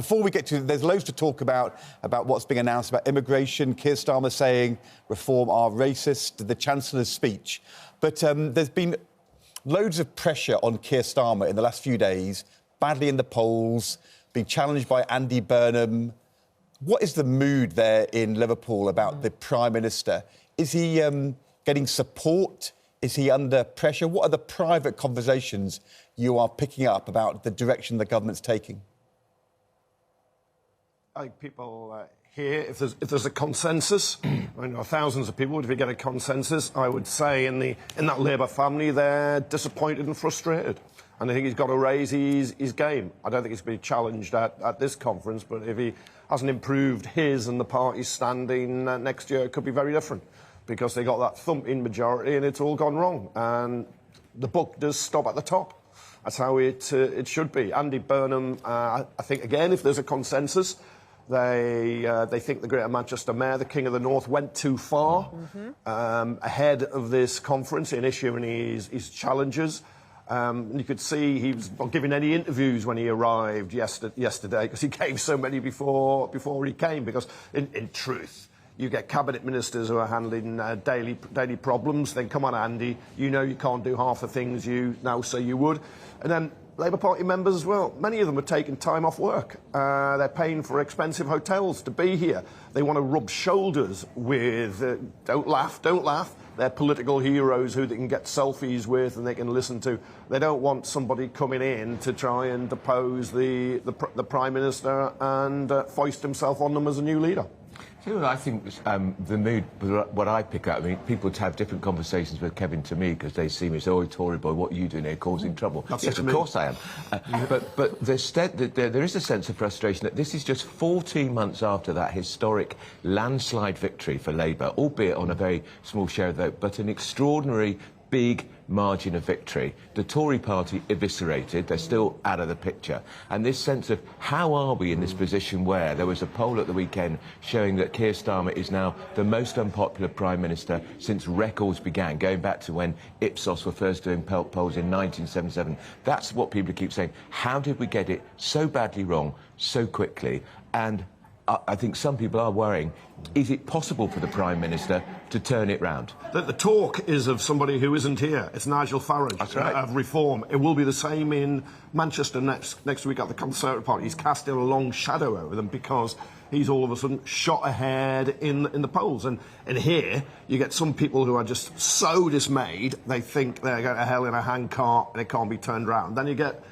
before we get to... There's loads to talk about what's being announced about immigration. Keir Starmer saying reform are racist, the Chancellor's speech. But there's been loads of pressure on Keir Starmer in the last few days, badly in the polls, being challenged by Andy Burnham. What is the mood there in Liverpool about the Prime Minister? Is he getting support? Is he under pressure? What are the private conversations you are picking up about the direction the government's taking? I think people here, if there's a consensus, I know thousands of people, if you get a consensus, I would say in that Labour family, they're disappointed and frustrated. And I think he's got to raise his game. I don't think he's going to be challenged at this conference, but if he hasn't improved his and the party's standing next year, it could be very different, because they got that thumping majority and it's all gone wrong. And the buck does stop at the top. That's how it should be. Andy Burnham, I think, again, if there's a consensus, they think the Greater Manchester Mayor, the King of the North, went too far ahead of this conference in issuing his challenges. You could see he was not giving any interviews when he arrived yesterday, because he gave so many before he came. Because in truth, you get cabinet ministers who are handling daily problems. Then come on, Andy, you know you can't do half the things you now say you would. And then Labour Party members as well. Many of them are taking time off work. They're paying for expensive hotels to be here. They want to rub shoulders with, don't laugh, their political heroes who they can get selfies with and they can listen to. They don't want somebody coming in to try and depose the Prime Minister and foist himself on them as a new leader. You know what I think the mood, what I pick up, I mean, people have different conversations with Kevin to me because they see me as, oh, Tory boy, what are you doing here causing trouble? Yes, of course I am. But there is a sense of frustration that this is just 14 months after that historic landslide victory for Labour, albeit on a very small share of the vote, but an extraordinary big margin of victory. The Tory party eviscerated, they're still out of the picture. And this sense of how are we in this position where there was a poll at the weekend showing that Keir Starmer is now the most unpopular Prime Minister since records began, going back to when Ipsos were first doing polls in 1977. That's what people keep saying. How did we get it so badly wrong so quickly? And I think some people are worrying, is it possible for the Prime Minister to turn it round? The talk is of somebody who isn't here. It's Nigel Farage. That's right. Of Reform. It will be the same in Manchester next week at the Conservative Party. He's casting a long shadow over them because he's all of a sudden shot ahead in the polls. And here, you get some people who are just so dismayed, they think they're going to hell in a handcart and it can't be turned round. Then you get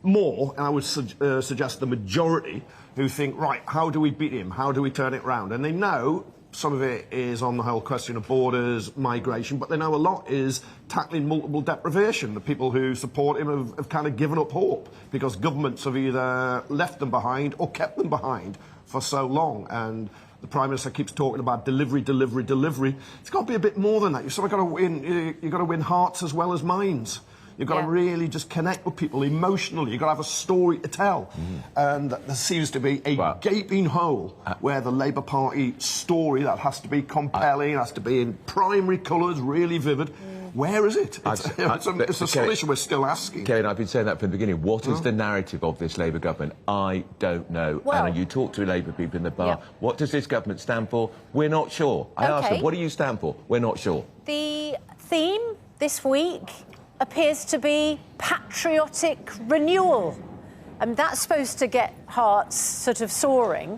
more, and I would suggest the majority, who think, right, how do we beat him? How do we turn it round? And they know some of it is on the whole question of borders, migration, but they know a lot is tackling multiple deprivation. The people who support him have kind of given up hope because governments have either left them behind or kept them behind for so long. And the Prime Minister keeps talking about delivery. It's got to be a bit more than that. You've sort of got to win. You've got to win hearts as well as minds. You've got to really just connect with people emotionally. You've got to have a story to tell. And there seems to be a gaping hole where the Labour Party story, that has to be compelling, has to be in primary colours, really vivid. Where is it? It's a solution we're still asking. Kevin, I've been saying that from the beginning. What is the narrative of this Labour government? I don't know. Well, Anna, you talk to Labour people in the bar. What does this government stand for? We're not sure. I asked them, what do you stand for? We're not sure. The theme this week appears to be patriotic renewal. And that's supposed to get hearts sort of soaring.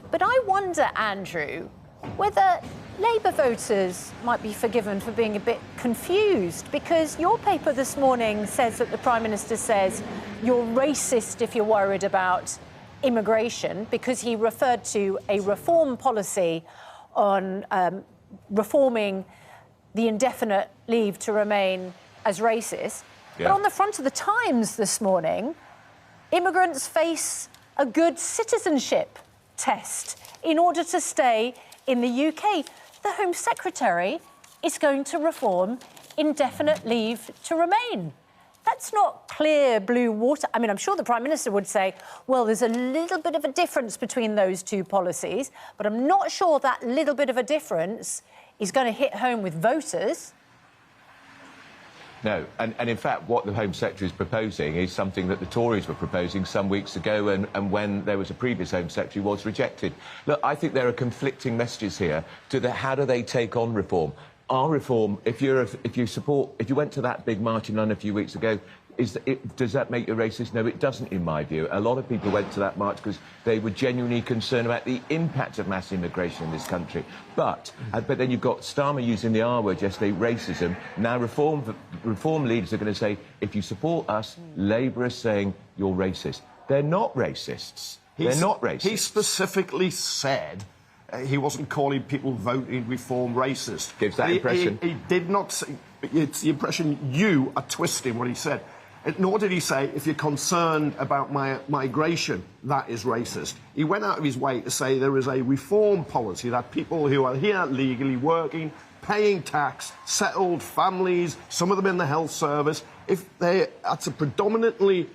But I wonder, Andrew, whether Labour voters might be forgiven for being a bit confused, because your paper this morning says that the Prime Minister says you're racist if you're worried about immigration, because he referred to a reform policy on reforming the indefinite leave to remain as racist. But on the front of the Times this morning, immigrants face a good citizenship test in order to stay in the UK. The Home Secretary is going to reform indefinite leave to remain. That's not clear blue water. I mean, I'm sure the Prime Minister would say, well, there's a little bit of a difference between those two policies, but I'm not sure that little bit of a difference is going to hit home with voters. No, and in fact, what the Home Secretary is proposing is something that the Tories were proposing some weeks ago, and when there was a previous Home Secretary was rejected. Look, I think there are conflicting messages here to how do they take on reform. Our reform, if you went to that big march in London a few weeks ago, does that make you racist? No, it doesn't, in my view. A lot of people went to that march because they were genuinely concerned about the impact of mass immigration in this country. But then you've got Starmer using the R word yesterday, racism. Now reform leaders are going to say, if you support us, Labour is saying you're racist. They're not racists. They're not racist. He specifically said he wasn't calling people voting reform racist. Gives that impression. He did not say... It's the impression you are twisting what he said. Nor did he say, if you're concerned about migration, that is racist. He went out of his way to say there is a reform policy that people who are here legally working, paying tax, settled families, some of them in the health service, that's a predominantly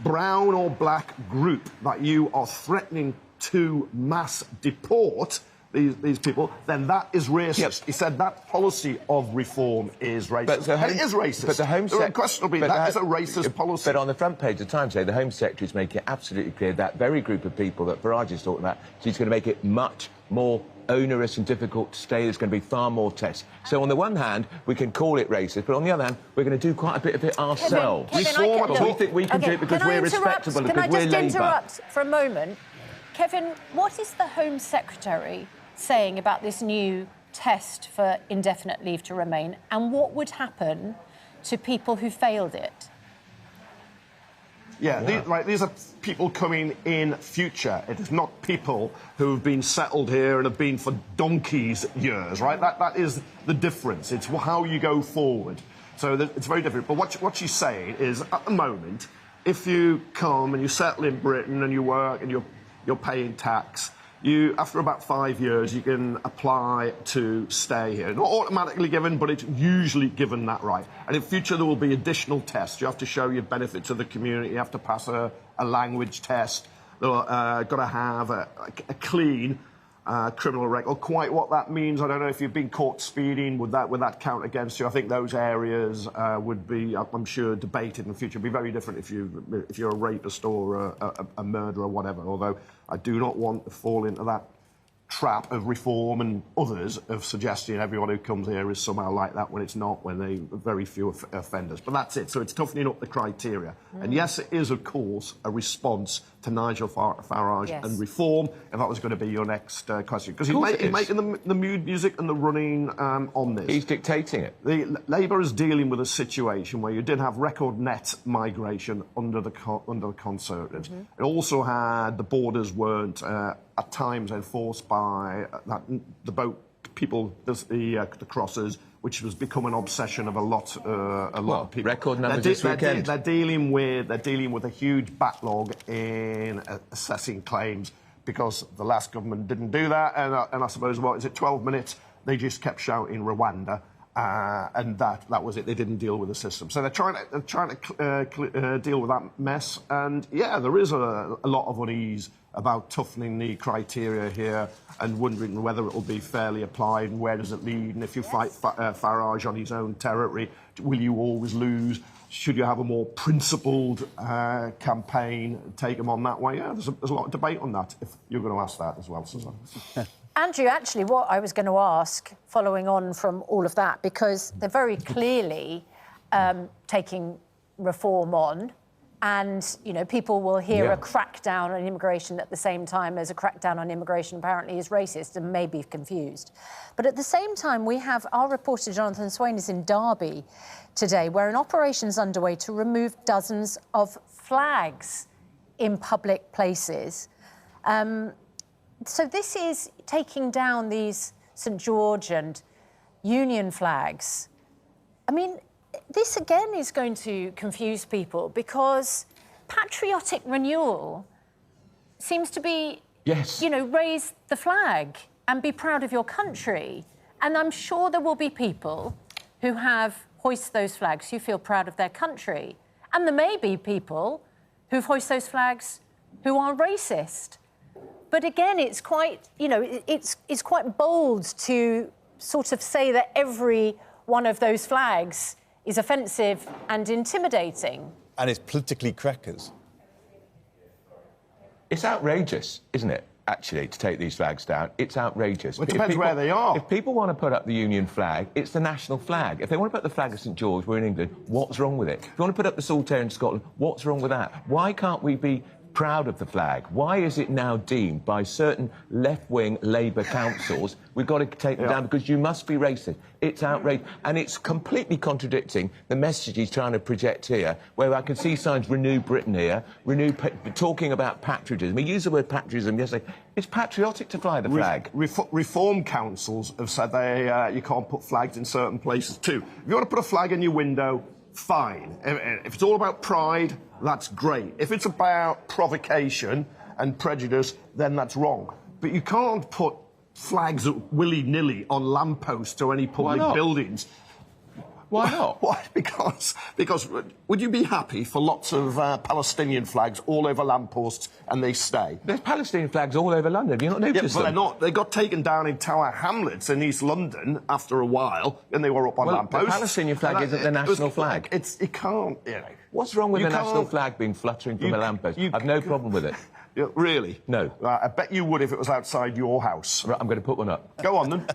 brown or black group that you are threatening to mass deport, these people, then that is racist. Yep. He said that policy of reform is racist. It is racist. But the Home Secretary... Unquestionably, that is a racist policy. But on the front page of the Times today, the Home Secretary is making it absolutely clear that very group of people that Farage is talking about, she's going to make it much more onerous and difficult to stay. There's going to be far more tests. So on the one hand, we can call it racist, but on the other hand, we're going to do quite a bit of it ourselves. We think we can do it because we're respectable, because we're Labour. Can I just interrupt for a moment? Kevin, what is the Home Secretary saying about this new test for indefinite leave to remain, and what would happen to people who failed it? These are people coming in future. It is not people who have been settled here and have been for donkey's years, right? That is the difference. It's how you go forward. So it's very different. But what she's saying is, at the moment, if you come and you settle in Britain and you work and you're paying tax, after about 5 years, you can apply to stay here. Not automatically given, but it's usually given that right. And in future, there will be additional tests. You have to show your benefit to the community. You have to pass a language test. You've got to have a clean criminal record. Quite what that means, I don't know. If you've been caught speeding, would that count against you? I think those areas would be, I'm sure, debated in the future. It'd be very different if you're a rapist or a murderer or whatever. Although I do not want to fall into that trap of reform and others of suggesting everyone who comes here is somehow like that when it's not, when they very few offenders. But that's it. So it's toughening up the criteria. And yes, it is, of course, a response to Nigel Farage and reform, if that was going to be your next question. Because he's making the mood music and the running on this. He's dictating it. Labour is dealing with a situation where you did have record net migration under the Conservatives. It also had the borders weren't at times enforced by the boat people, the crossers, which was become an obsession of a lot of people. Record numbers this weekend. They're dealing with a huge backlog in assessing claims because the last government didn't do that, and I suppose 12 minutes they just kept shouting Rwanda. And that was it. They didn't deal with the system, so they're trying to deal with that mess. And there is a lot of unease about toughening the criteria here and wondering whether it will be fairly applied and where does it lead. And if you fight Farage on his own territory, will you always lose? Should you have a more principled campaign, take him on that way? There's a lot of debate on that. If you're going to ask that as well, Susanna. Andrew, actually, what I was going to ask, following on from all of that, because they're very clearly taking reform on, and, people will hear a crackdown on immigration at the same time as a crackdown on immigration apparently is racist and may be confused. But at the same time, we have our reporter Jonathan Swain is in Derby today, where an operation is underway to remove dozens of flags in public places. So this is taking down these St George and Union flags. I mean, this again is going to confuse people because patriotic renewal seems to be, raise the flag and be proud of your country. And I'm sure there will be people who have hoisted those flags who feel proud of their country. And there may be people who've hoisted those flags who are racist. But again, it's quite, it's quite bold to sort of say that every one of those flags is offensive and intimidating. And it's politically crackers. It's outrageous, isn't it, actually, to take these flags down? It's outrageous. Well, it depends where they are. If people want to put up the Union flag, it's the national flag. If they want to put the flag of St George, we're in England, what's wrong with it? If you want to put up the Saltire in Scotland, what's wrong with that? Why can't we be proud of the flag? Why is it now deemed by certain left-wing Labour councils we've got to take them down because you must be racist? It's outrageous. And it's completely contradicting the message he's trying to project here, where I can see signs Renew Britain here, talking about patriotism. He used the word patriotism yesterday. It's patriotic to fly the flag. Reform councils have said you can't put flags in certain places too. If you want to put a flag in your window, fine. If it's all about pride, that's great. If it's about provocation and prejudice, then that's wrong. But you can't put flags willy-nilly on lampposts or any public buildings. Why not? Why? Because would you be happy for lots of Palestinian flags all over lampposts and they stay? There's Palestinian flags all over London. Have you not noticed them? But they're not. They got taken down in Tower Hamlets in East London after a while, and they were up on lampposts. The Palestinian flag isn't the national flag. It can't. You know. What's wrong with the national flag being fluttering from a lamppost? I've no problem with it. Really? No. I bet you would if it was outside your house. Right, I'm going to put one up. Go on, then.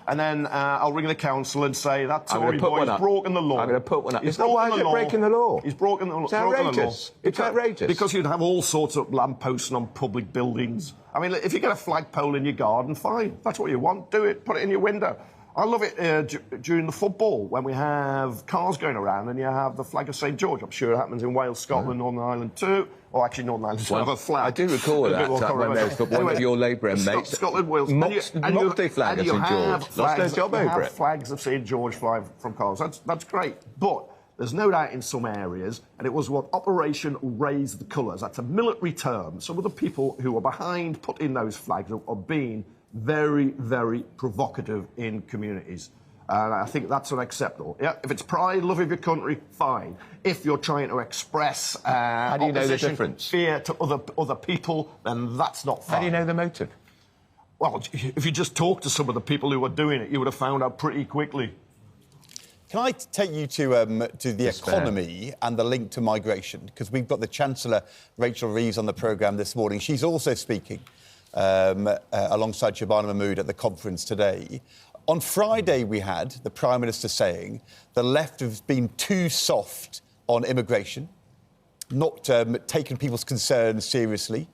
And then I'll ring the council and say, that Tory boy's broken the law. I'm going to put one up. It's not why is it breaking the law? He's broken the law. It's outrageous. It's outrageous. Because you'd have all sorts of lampposts on public buildings. I mean, if you get a flagpole in your garden, fine. That's what you want. Do it. Put it in your window. I love it during the football, when we have cars going around and you have the flag of St George. I'm sure it happens in Wales, Scotland, Northern Ireland too. Or actually, Northern Ireland doesn't have a flag. I do recall that when there was one of your Labour mates. Scotland, Wales. Multi-flag of St George. Lost their job over it. Flags of St George flying from cars. That's great. But there's no doubt in some areas, and it was what Operation Raise the Colours. That's a military term. Some of the people who are behind putting those flags are being very, very provocative in communities. And I think that's unacceptable. Yeah, if it's pride, love of your country, fine. If you're trying to express how do you know the difference? Fear to other people, then that's not fine. How do you know the motive? Well, if you just talk to some of the people who are doing it, you would have found out pretty quickly. Can I take you to the economy and the link to migration? Because we've got the Chancellor, Rachel Reeves, on the programme this morning. She's also speaking alongside Shabana Mahmood at the conference today. On Friday, we had the Prime Minister saying the left has been too soft on immigration, not taken people's concerns seriously,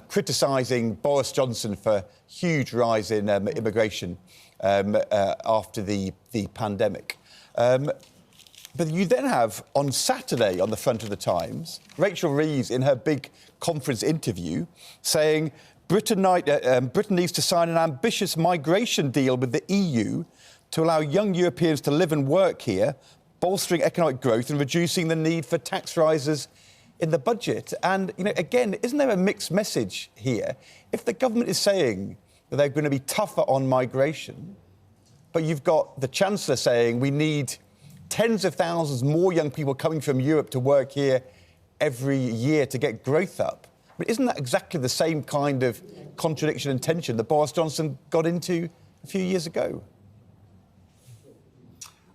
criticising Boris Johnson for huge rise in immigration after the pandemic. But you then have, on Saturday, on the front of the Times, Rachel Reeves, in her big conference interview, saying Britain needs to sign an ambitious migration deal with the EU to allow young Europeans to live and work here, bolstering economic growth and reducing the need for tax rises in the budget. And, you know, again, isn't there a mixed message here? If the government is saying that they're going to be tougher on migration, but you've got the Chancellor saying we need tens of thousands more young people coming from Europe to work here every year to get growth up, but isn't that exactly the same kind of contradiction and tension that Boris Johnson got into a few years ago?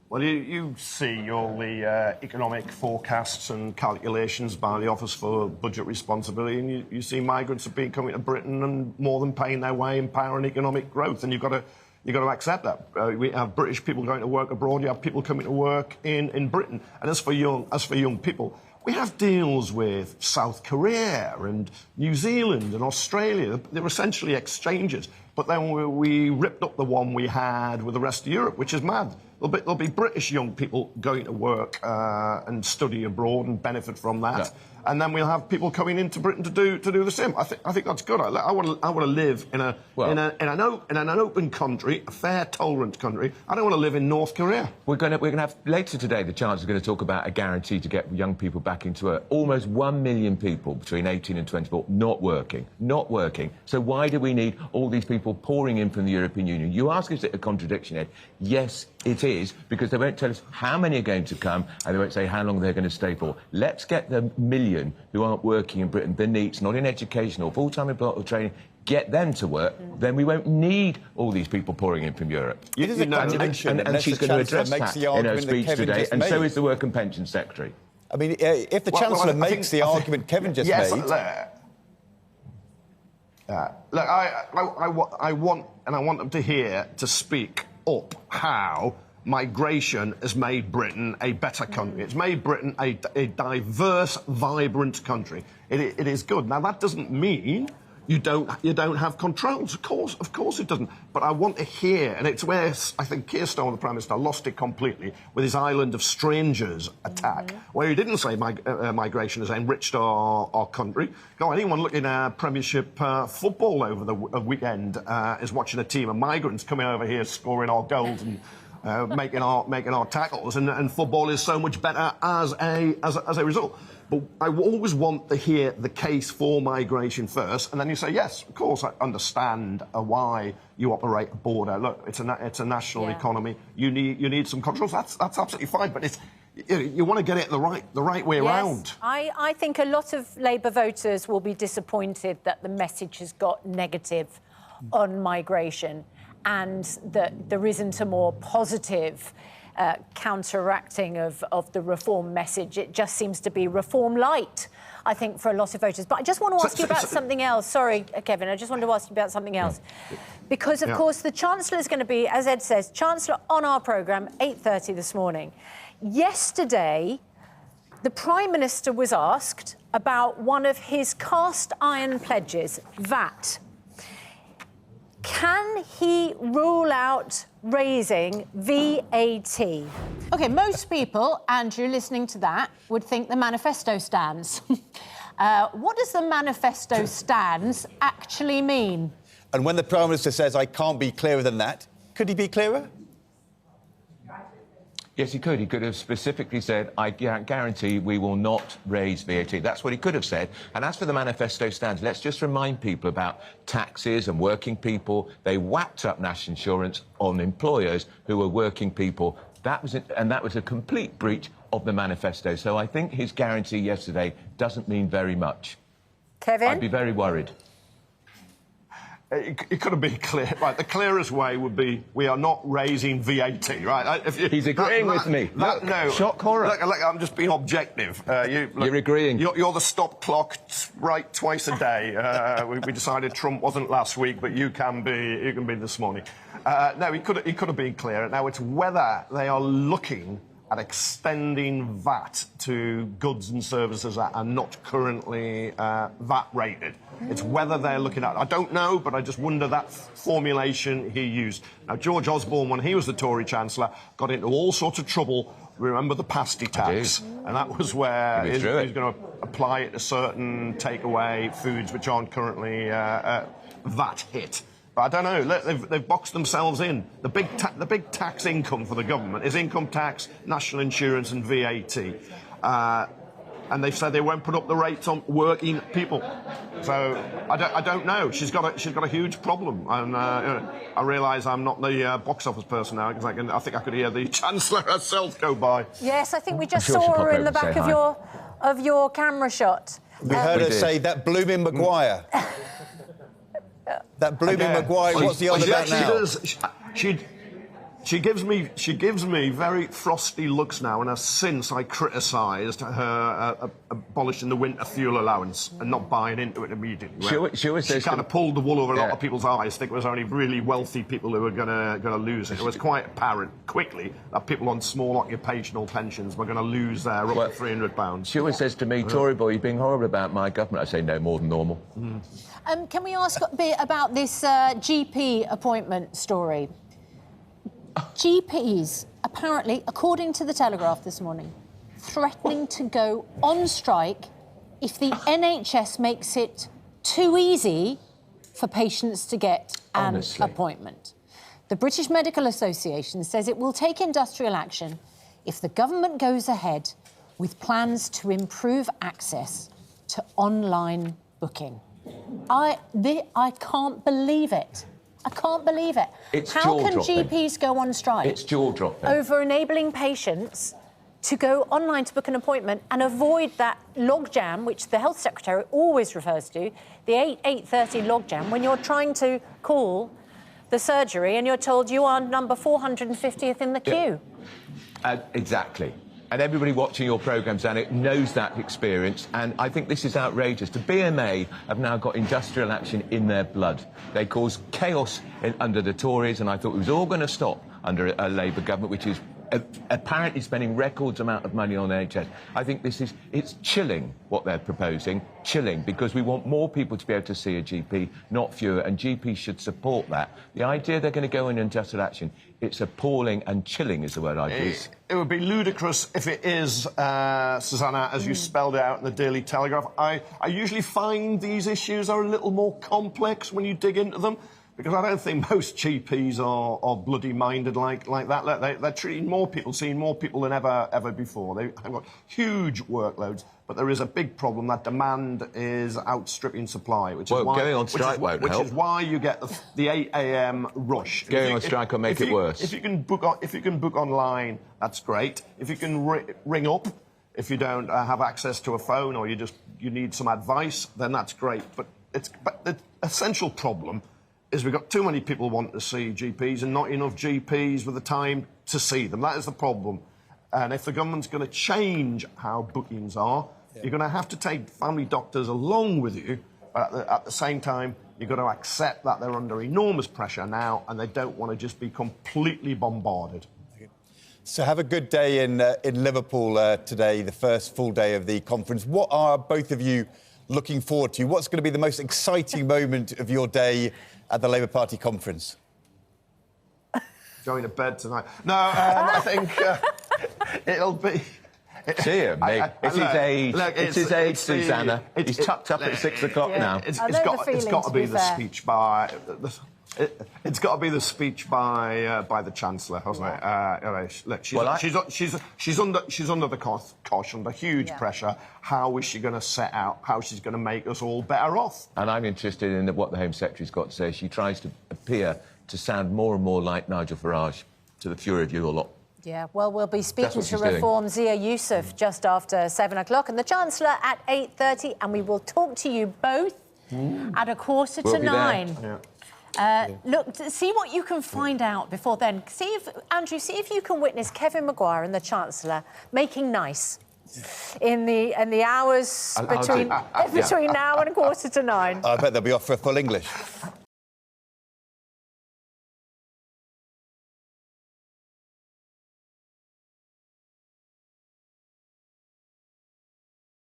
Well, you see all the economic forecasts and calculations by the Office for Budget Responsibility, and you see migrants have been coming to Britain and more than paying their way in power and economic growth, and you've got to accept that. We have British people going to work abroad. You have people coming to work in Britain, and as for young people, we have deals with South Korea and New Zealand and Australia. They're essentially exchanges. But then we ripped up the one we had with the rest of Europe, which is mad. There'll be British young people going to work and study abroad and benefit from that. Yeah. And then we'll have people coming into Britain to do the same. I think that's good. I want to live in an open country, a fair, tolerant country. I don't want to live in North Korea. We're going to have later today. The Chancellor is going to talk about a guarantee to get young people back into work. Almost 1 million people between 18 and 24 not working. So why do we need all these people pouring in from the European Union? You ask, is it a contradiction, Ed? Yes, it is, because they won't tell us how many are going to come and they won't say how long they're going to stay for. Let's get the millions million who aren't working in Britain, the NEETs, not in education or full-time employment or training, get them to work, then we won't need all these people pouring in from Europe. It is a contradiction. And she's going to address that in her speech today, and so is the Work and Pension Secretary. I mean, if the Chancellor makes the argument Kevin just made... Look, I want them to speak up how migration has made Britain a better country. It's made Britain a diverse, vibrant country. It is good. Now, that doesn't mean you don't have controls. Of course it doesn't. But I want to hear, and it's where I think Keir Starmer, the Prime Minister, lost it completely with his island of strangers attack, where he didn't say migration has enriched our country. Anyone looking at Premiership football over the weekend is watching a team of migrants coming over here, scoring our goals and making our tackles, and football is so much better as a result. But I always want to hear the case for migration first, and then you say, yes, of course, I understand why you operate a border. Look, it's a national economy. You need some controls. That's absolutely fine. But you want to get it the right way around. I think a lot of Labour voters will be disappointed that the message has got negative on migration, and that there isn't a more positive counteracting of the reform message. It just seems to be reform light, I think, for a lot of voters. But I just want to ask you about something else. Sorry, Kevin, I just wanted to ask you about something else. Because, of course, the Chancellor is going to be, as Ed says, Chancellor on our programme, 8:30 this morning. Yesterday, the Prime Minister was asked about one of his cast iron pledges, VAT. Can he rule out raising VAT? OK, most people, Andrew, listening to that, would think the manifesto stands. What does the manifesto stands actually mean? And when the Prime Minister says, I can't be clearer than that, could he be clearer? Yes, he could. He could have specifically said, I guarantee we will not raise VAT. That's what he could have said. And as for the manifesto stands, let's just remind people about taxes and working people. They whacked up national insurance on employers who were working people. That was a complete breach of the manifesto. So I think his guarantee yesterday doesn't mean very much. Kevin? I'd be very worried. It could have been clear. Right, the clearest way would be we are not raising VAT, right? He's agreeing with me. No. Shock horror. Look, I'm just being objective. You're agreeing. You're the stop clock right twice a day. We decided Trump wasn't last week, but you can be this morning. No, he could have been clearer. Now, it's whether they are looking at extending VAT to goods and services that are not currently VAT rated. It's whether they're looking at... I don't know, but I just wonder that formulation he used. Now, George Osborne, when he was the Tory Chancellor, got into all sorts of trouble. Remember the pasty tax? And that was where he's going to apply it to certain takeaway foods which aren't currently VAT hit. But I don't know. They've boxed themselves in. The big tax income for the government is income tax, national insurance, and VAT. And they've said they won't put up the rates on working people. So I don't know. She's got a huge problem, and I realise I'm not the box office person now because I think I could hear the Chancellor herself go by. Yes, I think we just saw her in the back of your camera shot. We heard her say that blooming Maguire. That blooming Maguire. What's he on about now? She gives me very frosty looks now, and since I criticised her abolishing the winter fuel allowance and not buying into it immediately. She kind of pulled the wool over a lot of people's eyes. I think it was only really wealthy people who were going to lose it. It was quite apparent quickly that people on small occupational pensions were going to lose their up to £300. She always says to me, Tory boy, you're being horrible about my government. I say no more than normal. Can we ask a bit about this GP appointment story? GPs, apparently, according to the Telegraph this morning, threatening to go on strike if the NHS makes it too easy for patients to get an appointment. The British Medical Association says it will take industrial action if the government goes ahead with plans to improve access to online booking. I can't believe it. I can't believe it. It's How can GPs go on strike? It's jaw-dropping. Over enabling patients to go online to book an appointment and avoid that logjam, which the health secretary always refers to, the 8:30 logjam, when you're trying to call the surgery and you're told you are number 450th in the queue. Exactly. And everybody watching your programmes, Anna, knows that experience, and I think this is outrageous. The BMA have now got industrial action in their blood. They cause chaos under the Tories, and I thought it was all going to stop under a Labour government, which is apparently spending records amount of money on NHS. I think it's chilling what they're proposing, chilling, because we want more people to be able to see a GP, not fewer, and GPs should support that. The idea they're going to go in industrial action, it's appalling, and chilling is the word I'd use. It would be ludicrous if it is, Susanna, as you spelled it out in the Daily Telegraph. I usually find these issues are a little more complex when you dig into them, because I don't think most GPs are bloody minded like that. They're treating more people, seeing more people than ever before. They've got huge workloads, but there is a big problem that demand is outstripping supply, which is why going on strike won't help. Which is why you get the 8 a.m. rush. Going on strike will make it worse. If you can book online, that's great. If you can ring up, if you don't have access to a phone or you need some advice, then that's great. But the essential problem is we've got too many people wanting to see GPs and not enough GPs with the time to see them. That is the problem. And if the government's going to change how bookings are, you're going to have to take family doctors along with you. But at the same time, you've got to accept that they're under enormous pressure now and they don't want to just be completely bombarded. So have a good day in Liverpool today, the first full day of the conference. What are both of you looking forward to? What's going to be the most exciting moment of your day at the Labour Party conference? Going to bed tonight. No, I think it'll be... See him, mate. It's his age. It's his age, Susanna. He's tucked up at 6 o'clock now. It's got to be the speech by... It's got to be the speech by the Chancellor, hasn't it? Look, she's under the cosh, under huge pressure. How is she going to set out how she's going to make us all better off? And I'm interested in what the Home Secretary's got to say. She tries to appear to sound more and more like Nigel Farage, to the fury of you a lot. Yeah, well, we'll be speaking to Reform Zia Youssef just after 7 o'clock and the Chancellor at 8:30, and we will talk to you both at 8:45. Look, see what you can find out before then. Andrew, see if you can witness Kevin Maguire and the Chancellor making nice in the hours between now and 8:45. I bet they'll be off for a full English.